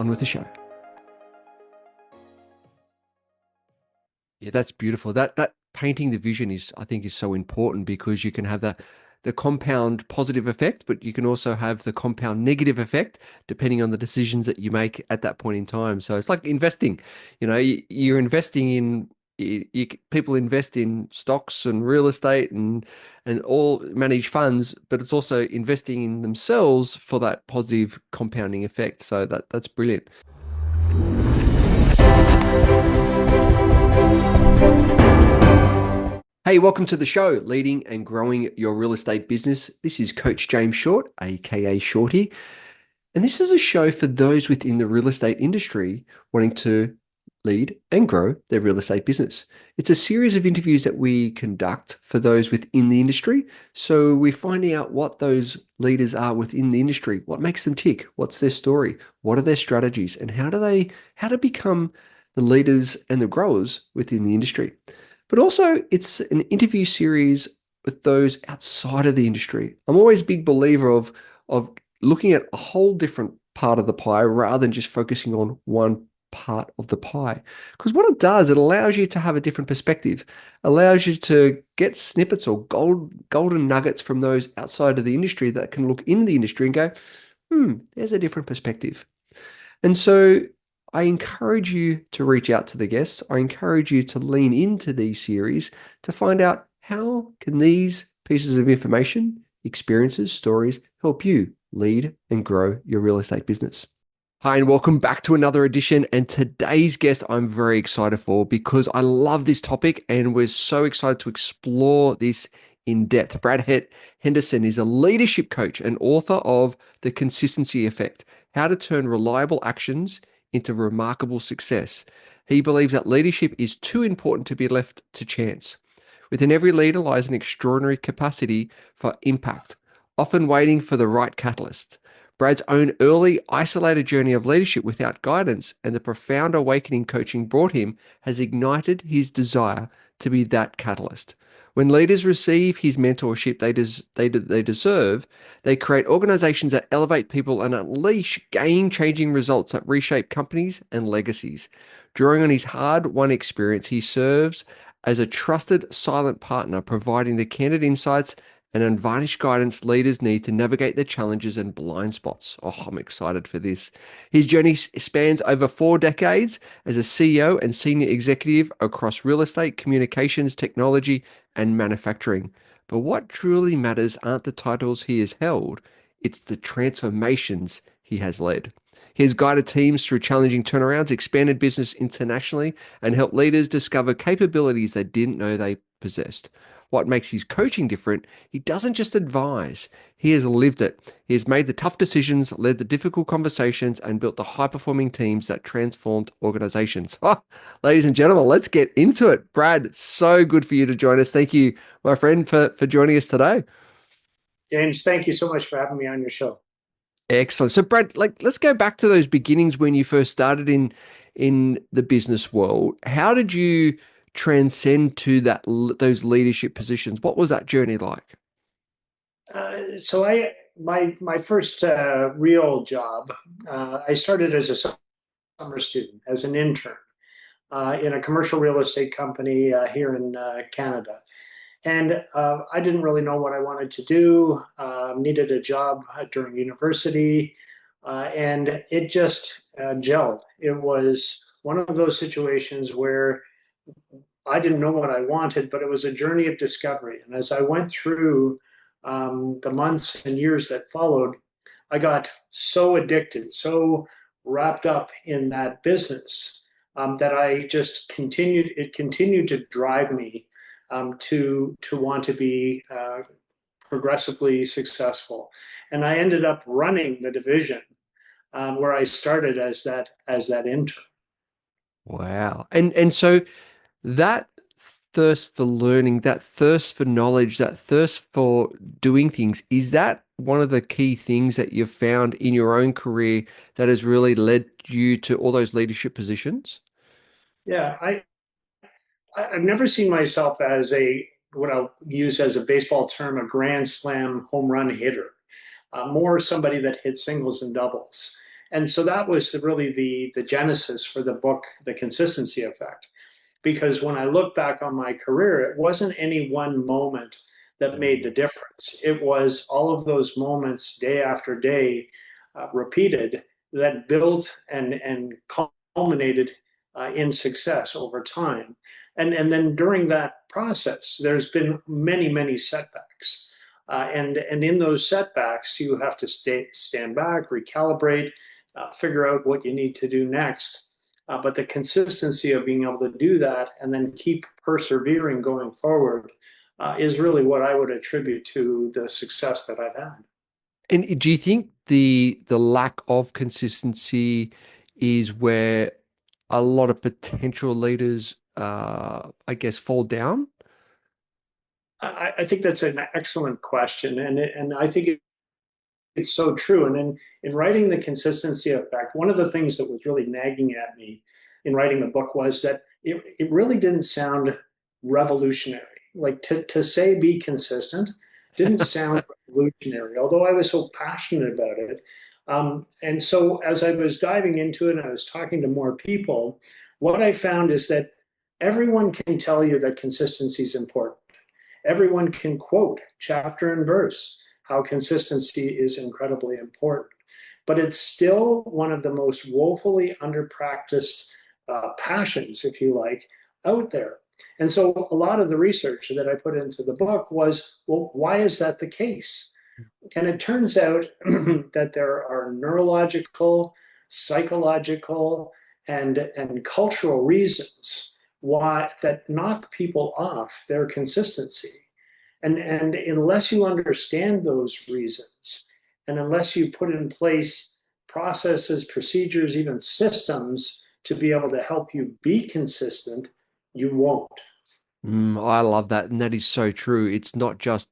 On with the show. Yeah, that's beautiful. That painting the vision is, I think, is so important because you can have the compound positive effect, but you can also have the compound negative effect depending on the decisions that you make at that point in time. So it's like investing. You're investing in people invest in stocks and real estate and all manage funds, but it's also investing in themselves for that positive compounding effect. So that's brilliant. Hey, welcome to the show, Leading and Growing Your Real Estate Business. This is Coach James Short, aka Shorty. And this is a show for those within the real estate industry wanting to lead and grow their real estate business. It's a series of interviews that we conduct for those within the industry. So we're finding out what those leaders are within the industry, what makes them tick, what's their story, what are their strategies, and how to become the leaders and the growers within the industry. But also, it's an interview series with those outside of the industry. I'm always a big believer of looking at a whole different part of the pie rather than just focusing on one part of the pie. Because what it does, it allows you to have a different perspective, allows you to get snippets or golden nuggets from those outside of the industry that can look in the industry and go, there's a different perspective. And so I encourage you to reach out to the guests. I encourage you to lean into these series to find out how can these pieces of information, experiences, stories help you lead and grow your real estate business. Hi, and welcome back to another edition. And today's guest I'm very excited for because I love this topic and we're so excited to explore this in depth. Brad Henderson is a leadership coach and author of The Consistency Effect: How to Turn Reliable Actions into Remarkable Success. He believes that leadership is too important to be left to chance. Within every leader lies an extraordinary capacity for impact, often waiting for the right catalyst. Brad's own early, isolated journey of leadership without guidance and the profound awakening coaching brought him has ignited his desire to be that catalyst. When leaders receive his mentorship they deserve, they create organizations that elevate people and unleash game-changing results that reshape companies and legacies. Drawing on his hard-won experience, he serves as a trusted, silent partner, providing the candid insights and unvarnished guidance leaders need to navigate their challenges and blind spots. Oh, I'm excited for this. His journey spans over 4 decades as a CEO and senior executive across real estate, communications, technology, and manufacturing. But what truly matters aren't the titles he has held, it's the transformations he has led. He has guided teams through challenging turnarounds, expanded business internationally, and helped leaders discover capabilities they didn't know they possessed. What makes his coaching different, he doesn't just advise, he has lived it. He has made the tough decisions, led the difficult conversations, and built the high-performing teams that transformed organizations. Oh, ladies and gentlemen, let's get into it. Brad, so good for you to join us. Thank you, my friend, for joining us today. James, thank you so much for having me on your show. Excellent. So, Brad, let's go back to those beginnings when you first started in the business world. How did you transcend to those leadership positions? What was that journey like? My first real job, I started as a summer student, as an intern in a commercial real estate company here in Canada. And I didn't really know what I wanted to do, needed a job during university, and it just gelled. It was one of those situations where I didn't know what I wanted, but it was a journey of discovery. And as I went through the months and years that followed, I got so addicted, so wrapped up in that business that I just continued. It continued to drive me to want to be progressively successful, and I ended up running the division where I started as that intern. Wow. And so that thirst for learning, that thirst for knowledge, that thirst for doing things, is that one of the key things that you've found in your own career that has really led you to all those leadership positions? Yeah, I've never seen myself as what I'll use as a baseball term, a grand slam home run hitter. More somebody that hits singles and doubles. And so that was really the genesis for the book, The Consistency Effect. Because when I look back on my career, it wasn't any one moment that made the Mm. difference. It was all of those moments, day after day, repeated, that built and culminated in success over time. And then during that process, there's been many setbacks. And in those setbacks, you have to stand back, recalibrate, figure out what you need to do next. But the consistency of being able to do that and then keep persevering going forward is really what I would attribute to the success that I've had. And do you think the lack of consistency is where a lot of potential leaders, I guess, fall down? I think that's an excellent question, and I think it's so true. And in writing the consistency effect, one of the things that was really nagging at me in writing the book was that it really didn't sound revolutionary. Like to say be consistent didn't sound revolutionary, although I was so passionate about it. And so as I was diving into it and I was talking to more people, what I found is that everyone can tell you that consistency is important. Everyone can quote chapter and verse how consistency is incredibly important. But it's still one of the most woefully underpracticed passions, if you like, out there. And so a lot of the research that I put into the book was, well, why is that the case? And it turns out that there are neurological, psychological, and cultural reasons why that knock people off their consistency. And unless you understand those reasons, and unless you put in place processes, procedures, even systems to be able to help you be consistent, you won't. I love that, and that is so true. It's not just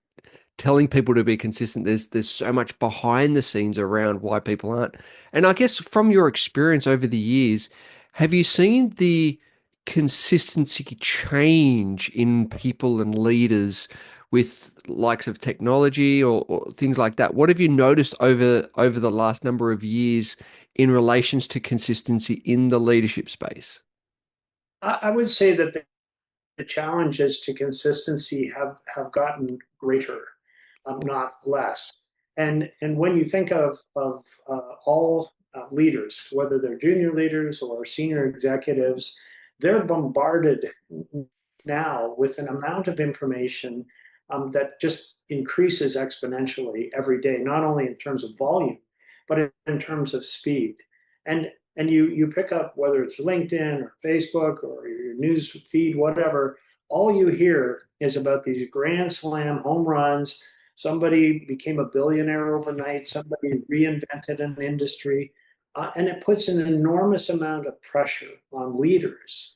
telling people to be consistent. There's so much behind the scenes around why people aren't. And I guess from your experience over the years, have you seen the consistency change in people and leaders with likes of technology or things like that? What have you noticed over the last number of years in relations to consistency in the leadership space? I would say that the challenges to consistency have gotten greater, not less. And when you think of all leaders, whether they're junior leaders or senior executives, they're bombarded now with an amount of information that just increases exponentially every day, not only in terms of volume, but in terms of speed. And you pick up whether it's LinkedIn or Facebook or your news feed, whatever, all you hear is about these grand slam home runs. Somebody became a billionaire overnight, somebody reinvented an industry, and it puts an enormous amount of pressure on leaders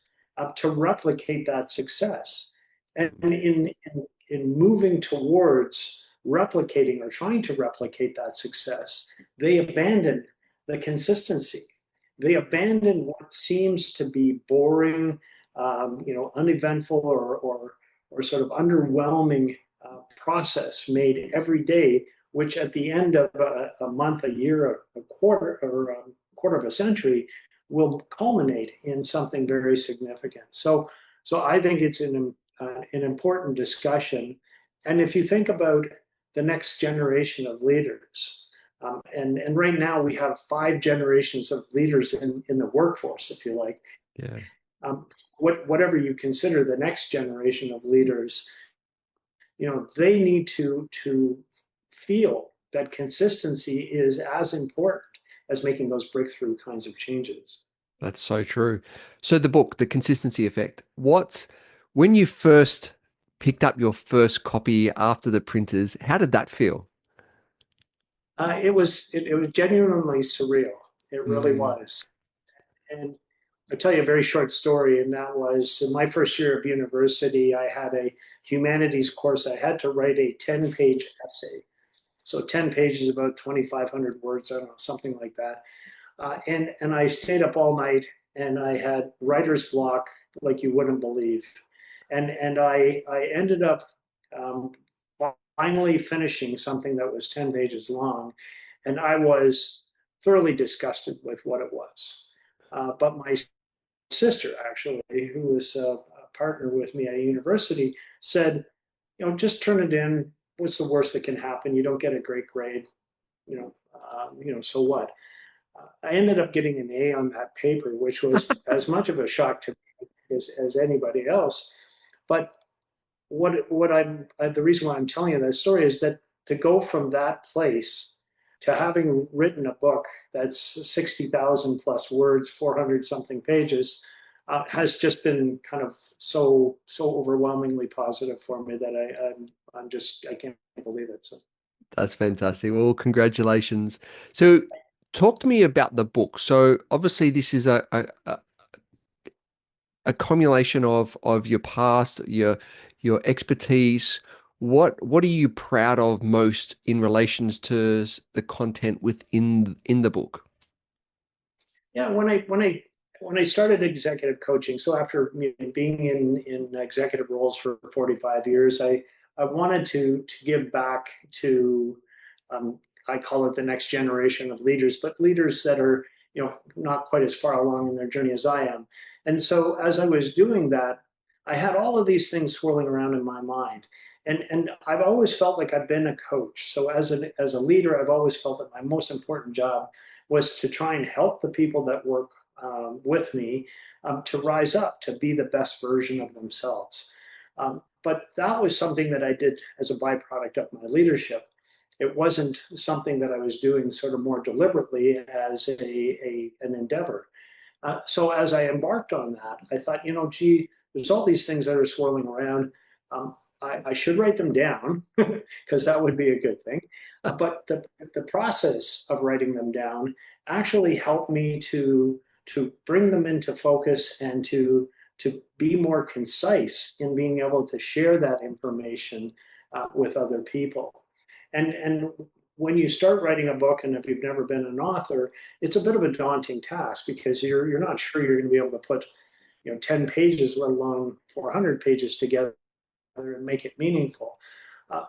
to replicate that success. And in moving towards replicating or trying to replicate that success, they abandon the consistency. They abandon what seems to be boring, uneventful or sort of underwhelming process made every day, which at the end of a month, a year, a quarter, or a quarter of a century will culminate in something very significant. So I think it's an important discussion. And if you think about the next generation of leaders, and right now we have 5 generations of leaders in the workforce, if you like. Yeah. Um, whatever you consider the next generation of leaders, they need to feel that consistency is as important as making those breakthrough kinds of changes. That's so true. So the book, The Consistency Effect, when you first picked up your first copy after the printers, how did that feel? It was genuinely surreal. It really Mm, was. And I'll tell you a very short story, and that was in my first year of university. I had a humanities course. I had to write a 10-page essay. So 10 pages, about 2,500 words, I don't know, something like that. And I stayed up all night, and I had writer's block like you wouldn't believe. And I ended up um, finally finishing something that was 10 pages long. And I was thoroughly disgusted with what it was. But my sister, actually, who was a partner with me at university, said, just turn it in. What's the worst that can happen? You don't get a great grade, so what? I ended up getting an A on that paper, which was as much of a shock to me as anybody else. But the reason why I'm telling you that story is that to go from that place to having written a book that's 60,000 plus words, 400 something pages, has just been kind of so overwhelmingly positive for me that I can't believe it. So That's fantastic. Well, congratulations. So, talk to me about the book. So, obviously, this is a cumulation of your past, your expertise. What are you proud of most in relations to the content within in the book? yeah, when I started executive coaching, so after being in executive roles for 45 years, I wanted to give back to I call it the next generation of leaders, but leaders that are not quite as far along in their journey as I am. And so as I was doing that, I had all of these things swirling around in my mind. And I've always felt like I've been a coach. So as a leader, I've always felt that my most important job was to try and help the people that work with me to rise up, to be the best version of themselves. But that was something that I did as a byproduct of my leadership. It wasn't something that I was doing sort of more deliberately as an endeavor. So as I embarked on that, I thought, gee, there's all these things that are swirling around. I should write them down because that would be a good thing. But the process of writing them down actually helped me to bring them into focus and to be more concise in being able to share that information with other people. And when you start writing a book, and if you've never been an author, it's a bit of a daunting task because you're not sure you're going to be able to put 10 pages, let alone 400 pages together and make it meaningful.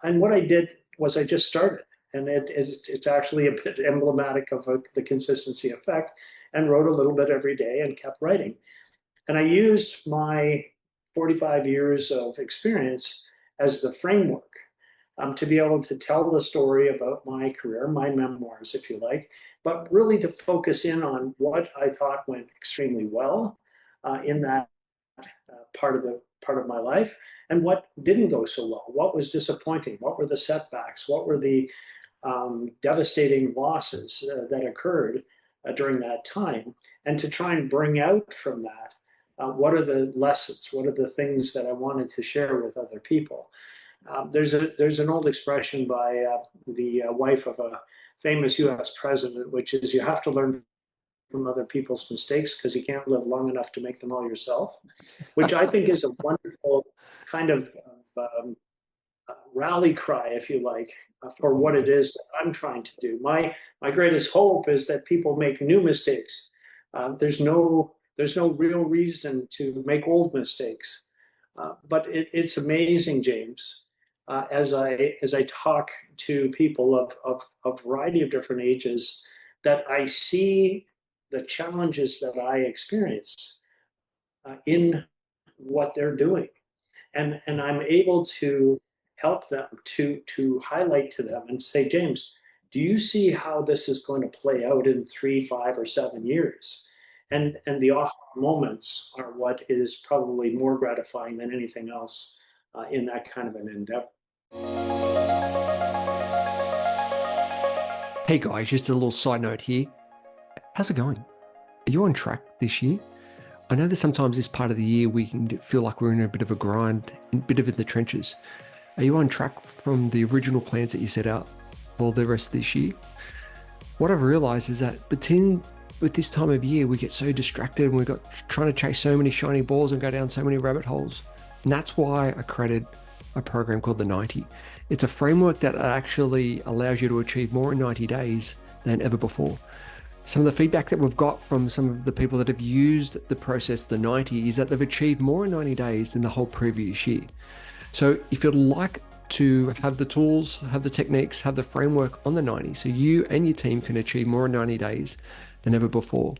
And what I did was I just started, and it's actually a bit emblematic of the consistency effect, and wrote a little bit every day and kept writing. And I used my 45 years of experience as the framework to be able to tell the story about my career, my memoirs, if you like, but really to focus in on what I thought went extremely well in that part of my life, and what didn't go so well. What was disappointing? What were the setbacks? What were the devastating losses that occurred during that time? And to try and bring out from that, what are the lessons? What are the things that I wanted to share with other people? There's an old expression by the wife of a famous U.S. president, which is you have to learn from other people's mistakes because you can't live long enough to make them all yourself, which I think is a wonderful kind of rally cry, if you like, for what it is that I'm trying to do. My greatest hope is that people make new mistakes. There's no real reason to make old mistakes. But it's amazing, James, as I talk to people of a variety of different ages, that I see the challenges that I experience in what they're doing, and I'm able to help them to highlight to them and say, James, do you see how this is going to play out in 3, 5, or 7 years? And the aha moments are what is probably more gratifying than anything else in that kind of an endeavor. Hey guys, just a little side note here. How's it going? Are you on track this year? I know that sometimes this part of the year we can feel like we're in a bit of a grind, a bit of in the trenches. Are you on track from the original plans that you set out for the rest of this year? What I've realized is that with this time of year, we get so distracted and we've got trying to chase so many shiny balls and go down so many rabbit holes. And that's why I created a program called the 90. It's a framework that actually allows you to achieve more in 90 days than ever before. Some of the feedback that we've got from some of the people that have used the process, the 90, is that they've achieved more in 90 days than the whole previous year. So if you'd like to have the tools, have the techniques, have the framework on the 90 so you and your team can achieve more in 90 days than ever before.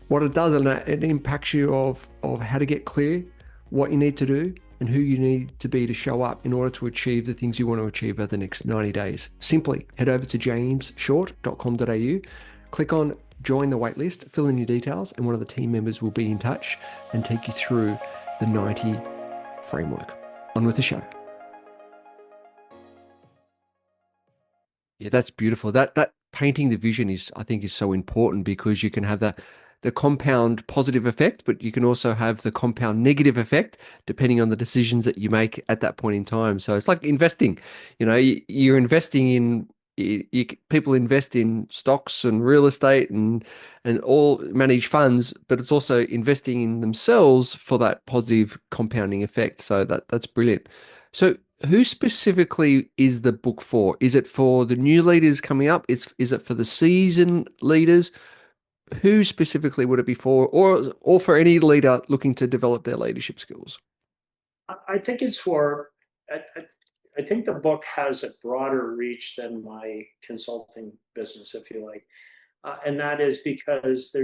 What it does, and it impacts you of how to get clear, what you need to do, and who you need to be to show up in order to achieve the things you want to achieve over the next 90 days. Simply head over to jamesshort.com.au, click on join the waitlist, fill in your details, and one of the team members will be in touch and take you through the 90 framework. On with the show. Yeah, that's beautiful. That painting the vision is, I think, is so important because you can have the compound positive effect, but you can also have the compound negative effect depending on the decisions that you make at that point in time. So it's like investing. You're investing in people invest in stocks and real estate and all manage funds, but it's also investing in themselves for that positive compounding effect. So that's brilliant. So who specifically is the book for? Is it for the new leaders coming up? Is it for the seasoned leaders? Who specifically would it be for, or for any leader looking to develop their leadership skills? I think it's for. I think the book has a broader reach than my consulting business, if you like, and that is because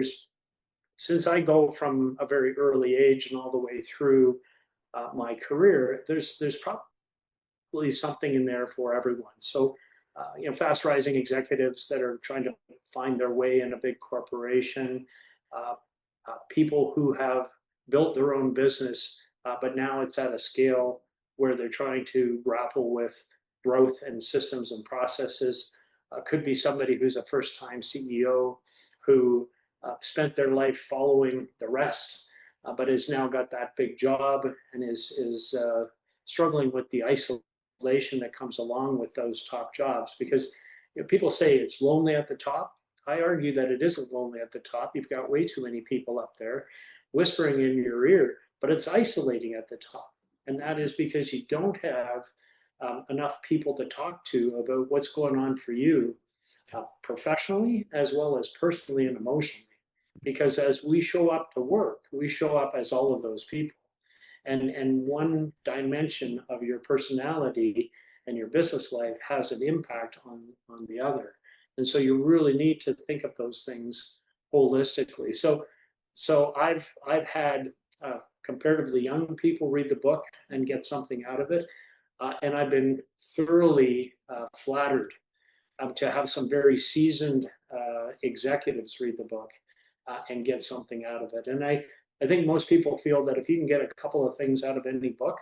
since I go from a very early age and all the way through my career, there's probably something in there for everyone. So, fast rising executives that are trying to find their way in a big corporation, uh, people who have built their own business, but now it's at a scale where they're trying to grapple with growth and systems and processes. Could be somebody who's a first time CEO who spent their life following the rest, but has now got that big job and is struggling with the isolation that comes along with those top jobs. Because people say it's lonely at the top. I argue that it isn't lonely at the top. You've got way too many people up there whispering in your ear, but it's isolating at the top. And that is because you don't have enough people to talk to about what's going on for you professionally as well as personally and emotionally. Because as we show up to work, we show up as all of those people. And one dimension of your personality and your business life has an impact on the other. And so you really need to think of those things holistically. So I've had comparatively young people read the book and get something out of it, and I've been thoroughly flattered to have some very seasoned executives read the book and get something out of it. And I think most people feel that if you can get a couple of things out of any book,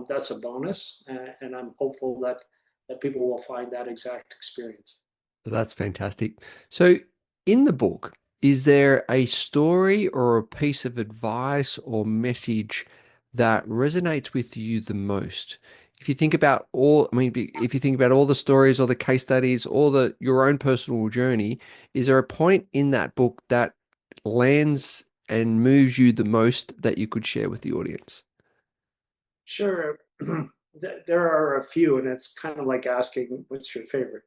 that's a bonus. And I'm hopeful that people will find that exact experience. That's fantastic. So, in the book, is there a story or a piece of advice or message that resonates with you the most? If you think about if you think about all the stories or the case studies or your own personal journey, is there a point in that book that lands and moves you the most that you could share with the audience? Sure. There are a few, and it's kind of like asking, what's your favorite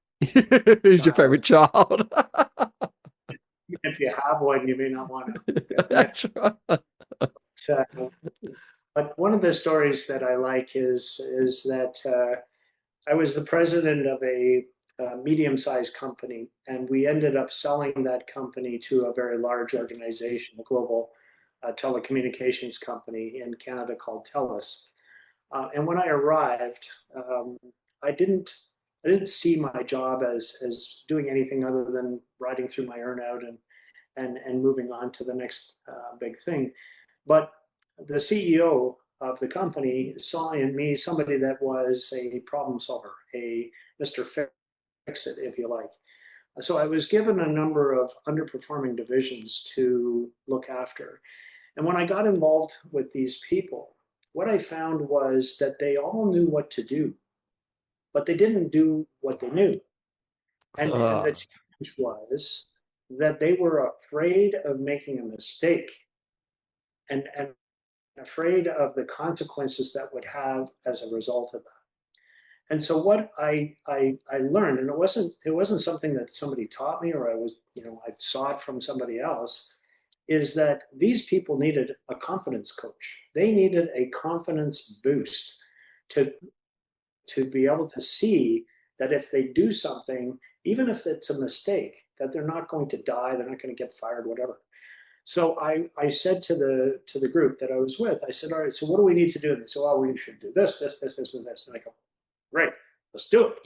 Who's your child? favorite child? If you have one, you may not want to admit. That's right. Uh, but one of the stories that I like is that I was the president of a medium-sized company, and we ended up selling that company to a very large organization, a global telecommunications company in Canada called TELUS. And when I arrived, um, I didn't I didn't see my job as doing anything other than riding through my earnout and moving on to the next big thing. But the CEO of the company saw in me somebody that was a problem solver, a Mr. Fix It, if you like. So I was given a number of underperforming divisions to look after. And when I got involved with these people, what I found was that they all knew what to do, but they didn't do what they knew. And the Uh, challenge was that they were afraid of making a mistake and afraid of the consequences that would have as a result of that. And so what I learned, and it wasn't something that somebody taught me or I saw it from somebody else, is that these people needed a confidence coach. They needed a confidence boost to to be able to see that if they do something, even if it's a mistake, that they're not going to die, they're not going to get fired, whatever. So I said to the group that I was with, I said, all right, so what do we need to do? And they said, well, we should do this, and this. And I go, great, let's do it.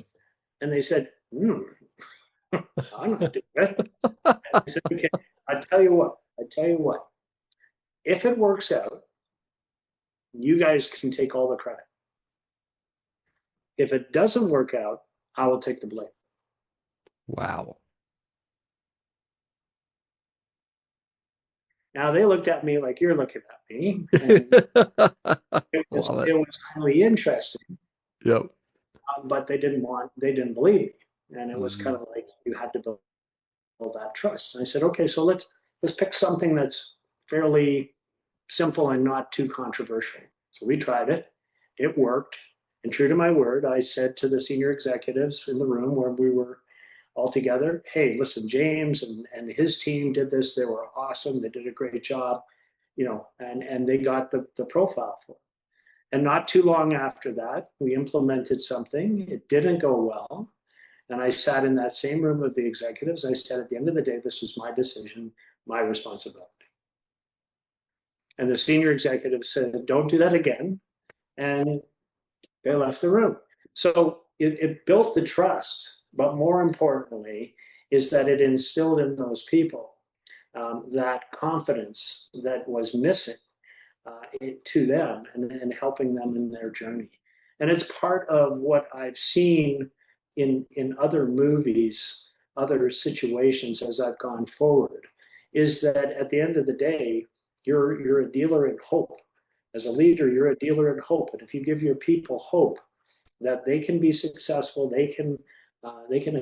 And they said, I'm not doing it. I said, okay, I tell you what, if it works out, you guys can take all the credit. If it doesn't work out, I will take the blame. Wow. Now they looked at me like you're looking at me, and Love it it. was highly interesting, Yep. but they didn't believe me, and it was kind Mm. of like you had to build that trust. And I said, okay, so let's pick something that's fairly simple and not too controversial. So we tried it, it worked, and true to my word, I said to the senior executives in the room where we were all together, hey, listen, James and his team did this. They were awesome. They did a great job, and they got the profile for it. And not too long after that, we implemented something. It didn't go well. And I sat in that same room with the executives. I said, at the end of the day, this was my decision, my responsibility. And the senior executives said, don't do that again. And they left the room. So it built the trust, but more importantly, is that it instilled in those people that confidence that was missing to them and helping them in their journey. And it's part of what I've seen in other movies, other situations as I've gone forward, is that at the end of the day, you're a dealer in hope. As a leader, you're a dealer in hope. And if you give your people hope that they can be successful, they can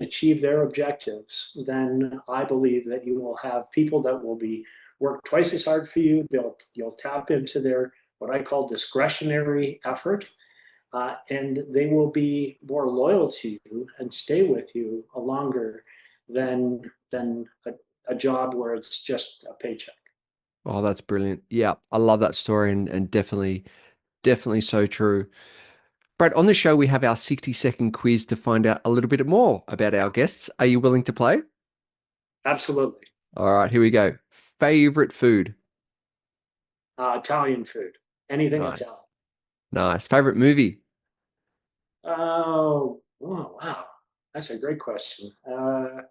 achieve their objectives, then I believe that you will have people that will be work twice as hard for you. You'll tap into their what I call discretionary effort, and they will be more loyal to you and stay with you longer than a job where it's just a paycheck. Oh, that's brilliant. Yeah, I love that story and definitely so true. Brad, on the show, we have our 60-second quiz to find out a little bit more about our guests. Are you willing to play? Absolutely. All right, here we go. Favorite food? Italian food, anything Nice. Italian. Nice. Favorite movie? Oh, wow, that's a great question. I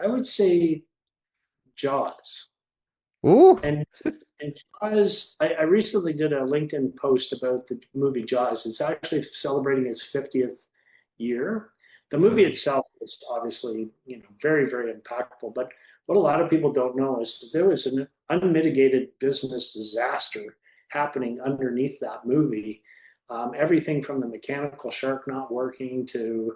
would say Jaws. Ooh. And Jaws, I recently did a LinkedIn post about the movie Jaws. It's actually celebrating its 50th year. The movie Wow. itself is obviously, very, very impactful. But what a lot of people don't know is that there was an unmitigated business disaster happening underneath that movie. Everything from the mechanical shark not working to,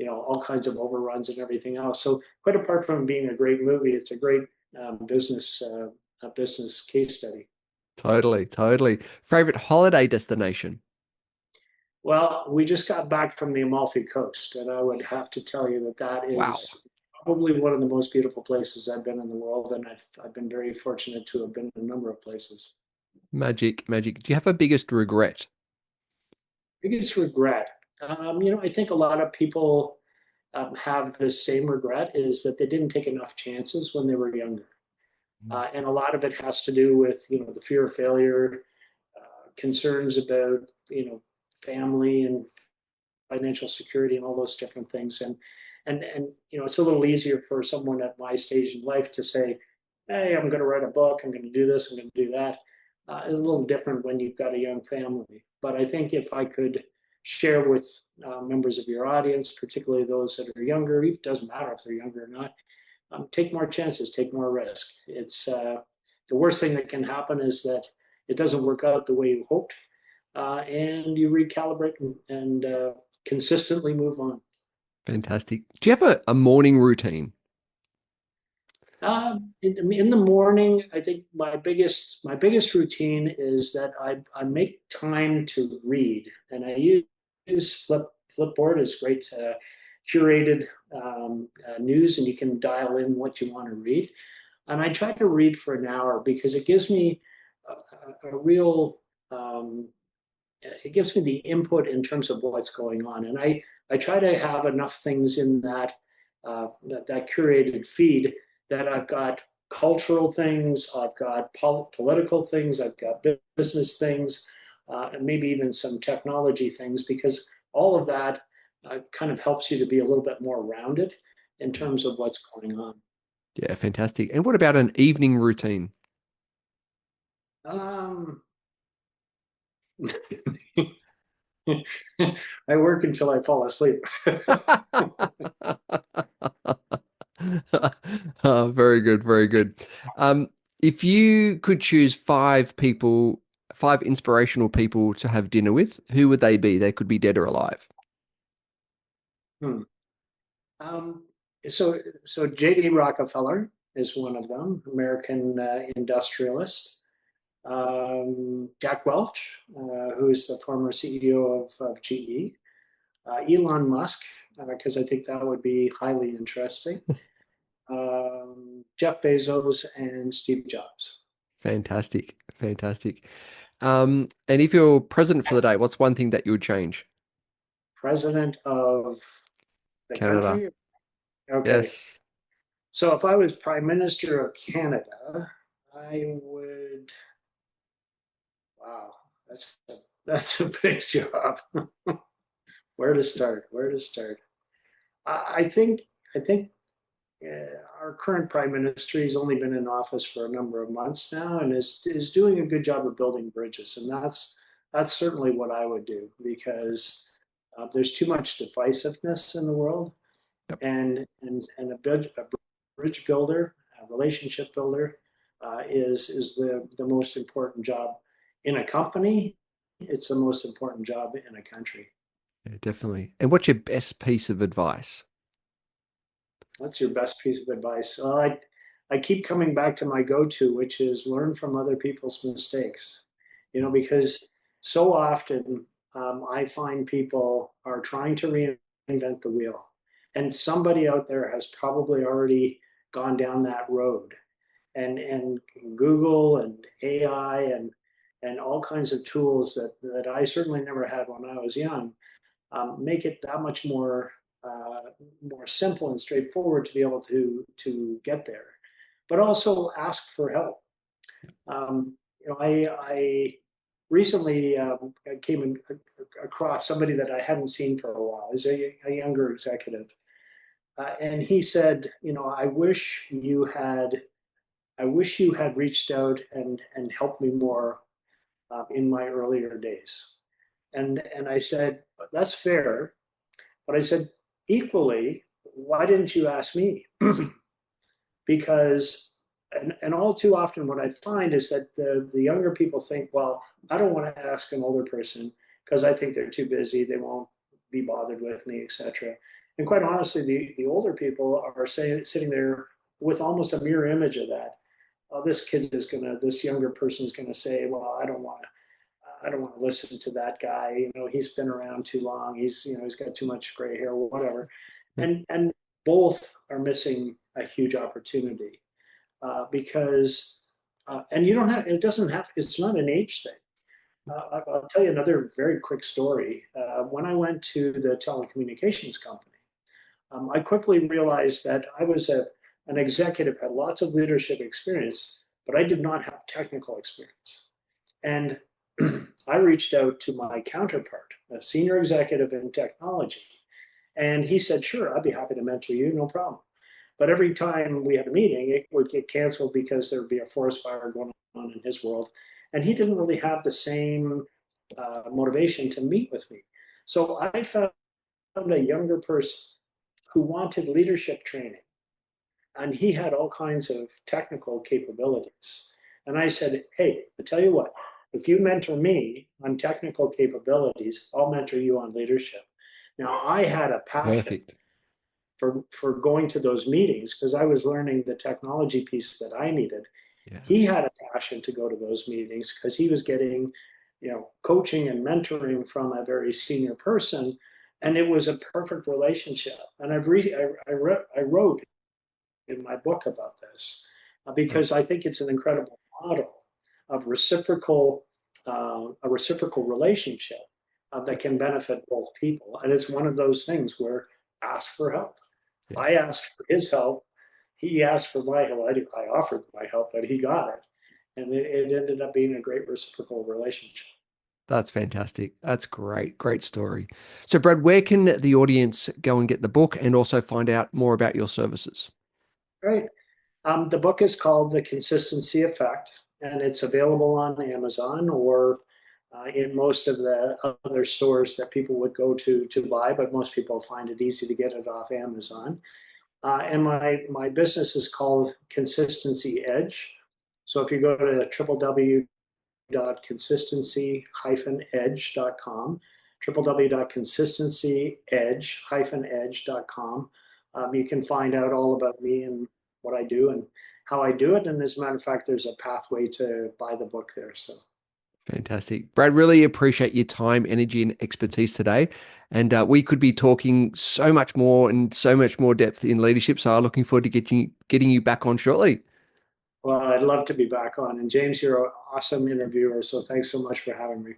all kinds of overruns and everything else. So quite apart from being a great movie, it's a great business a business case study. Totally, totally. Favorite holiday destination? Well, we just got back from the Amalfi Coast, and I would have to tell you that that Wow. is probably one of the most beautiful places I've been in the world, and I've been very fortunate to have been in a number of places. Magic, magic. Do you have a biggest regret? Biggest regret, I think a lot of people have the same regret is that they didn't take enough chances when they were younger, and a lot of it has to do with the fear of failure, concerns about family and financial security and all those different things. And it's a little easier for someone at my stage in life to say, hey, I'm going to write a book, I'm going to do this, I'm going to do that. It's a little different when you've got a young family. But I think if I could share with members of your audience, particularly those that are younger, it doesn't matter if they're younger or not, take more chances, take more risk. It's the worst thing that can happen is that it doesn't work out the way you hoped, and you recalibrate and consistently move on. Fantastic. Do you have a morning routine? In the morning, I think my biggest routine is that I make time to read, and I use Flipboard is great curated news, and you can dial in what you want to read. And I try to read for an hour because it gives me a real it gives me the input in terms of what's going on, and I try to have enough things in that curated feed that I've got cultural things, I've got political things, I've got business things, and maybe even some technology things, because all of that kind of helps you to be a little bit more rounded in terms of what's going on. Yeah, fantastic. And what about an evening routine? Um, I work until I fall asleep. Very good, very good. If you could choose five people, five inspirational people to have dinner with, who would they be? They could be dead or alive. Hmm. Um, so, so J.D. Rockefeller is one of them, American industrialist. Jack Welch, who is the former CEO of GE. Elon Musk, because I think that would be highly interesting. Jeff Bezos and Steve Jobs. Fantastic, fantastic. And if you're president for the day, what's one thing that you would change? President of the Canada. country? Okay. Yes. So if I was Prime Minister of Canada, I would, wow, that's a big job. Where to start? Where to start? I think our current prime minister, he's only been in office for a number of months now, and is doing a good job of building bridges, and that's certainly what I would do, because there's too much divisiveness in the world, Yep. and a bridge builder, a relationship builder, is the most important job in a company. It's the most important job in a country. Yeah, definitely. And what's your best piece of advice? What's your best piece of advice? Well, I keep coming back to my go-to, which is learn from other people's mistakes. Because so often I find people are trying to reinvent the wheel, and somebody out there has probably already gone down that road. And Google and AI and all kinds of tools that I certainly never had when I was young make it that much uh, more simple and straightforward to be able to get there. But also ask for help. I recently across somebody that I hadn't seen for a while. He's a younger executive, and he said, I wish you had reached out and helped me more in my earlier days. And I said, that's fair. But I said, equally, why didn't you ask me? Because, and all too often, what I find is that the younger people think, well, I don't want to ask an older person because I think they're too busy, they won't be bothered with me, etc. And quite honestly, the older people are sitting there with almost a mirror image of that. Oh, this younger person is gonna say, well, I don't want to listen to that guy. He's been around too long. He's got too much gray hair, whatever. Yep. And both are missing a huge opportunity because, and you don't have. It doesn't have. It's not an age thing. I'll tell you another very quick story. When I went to the telecommunications company, I quickly realized that I was an executive, had lots of leadership experience, but I did not have technical experience. And I reached out to my counterpart, a senior executive in technology, and he said, sure, I'd be happy to mentor you, no problem. But every time we had a meeting, it would get canceled because there would be a forest fire going on in his world. And he didn't really have the same motivation to meet with me. So I found a younger person who wanted leadership training, and he had all kinds of technical capabilities. And I said, hey, I tell you what, if you mentor me on technical capabilities, I'll mentor you on leadership. Now, I had a passion Perfect. for going to those meetings because I was learning the technology piece that I needed. Yeah. He had a passion to go to those meetings because he was getting, coaching and mentoring from a very senior person, and it was a perfect relationship. And I wrote in my book about this Right. because I think it's an incredible model of reciprocal a reciprocal relationship that can benefit both people. And it's one of those things where ask for help. Yeah, I asked for his help. He asked for my help. I offered my help, but he got it. And it ended up being a great reciprocal relationship. that's fantastic. That's great. Great story. So, Brad, where can the audience go and get the book and also find out more about your services? Right. The book is called The Consistency Effect, and it's available on Amazon or in most of the other stores that people would go to buy, but most people find it easy to get it off Amazon. And my business is called Consistency Edge. So if you go to www.consistency-edge.com, www.consistencyedge-edge.com, you can find out all about me and what I do and how I do it. And as a matter of fact, there's a pathway to buy the book there. So, Fantastic. Brad, really appreciate your time, energy, and expertise today. And we could be talking so much more and so much more depth in leadership. So I'm looking forward to getting you back on shortly. well, I'd love to be back on. And James, you're an awesome interviewer. So thanks so much for having me.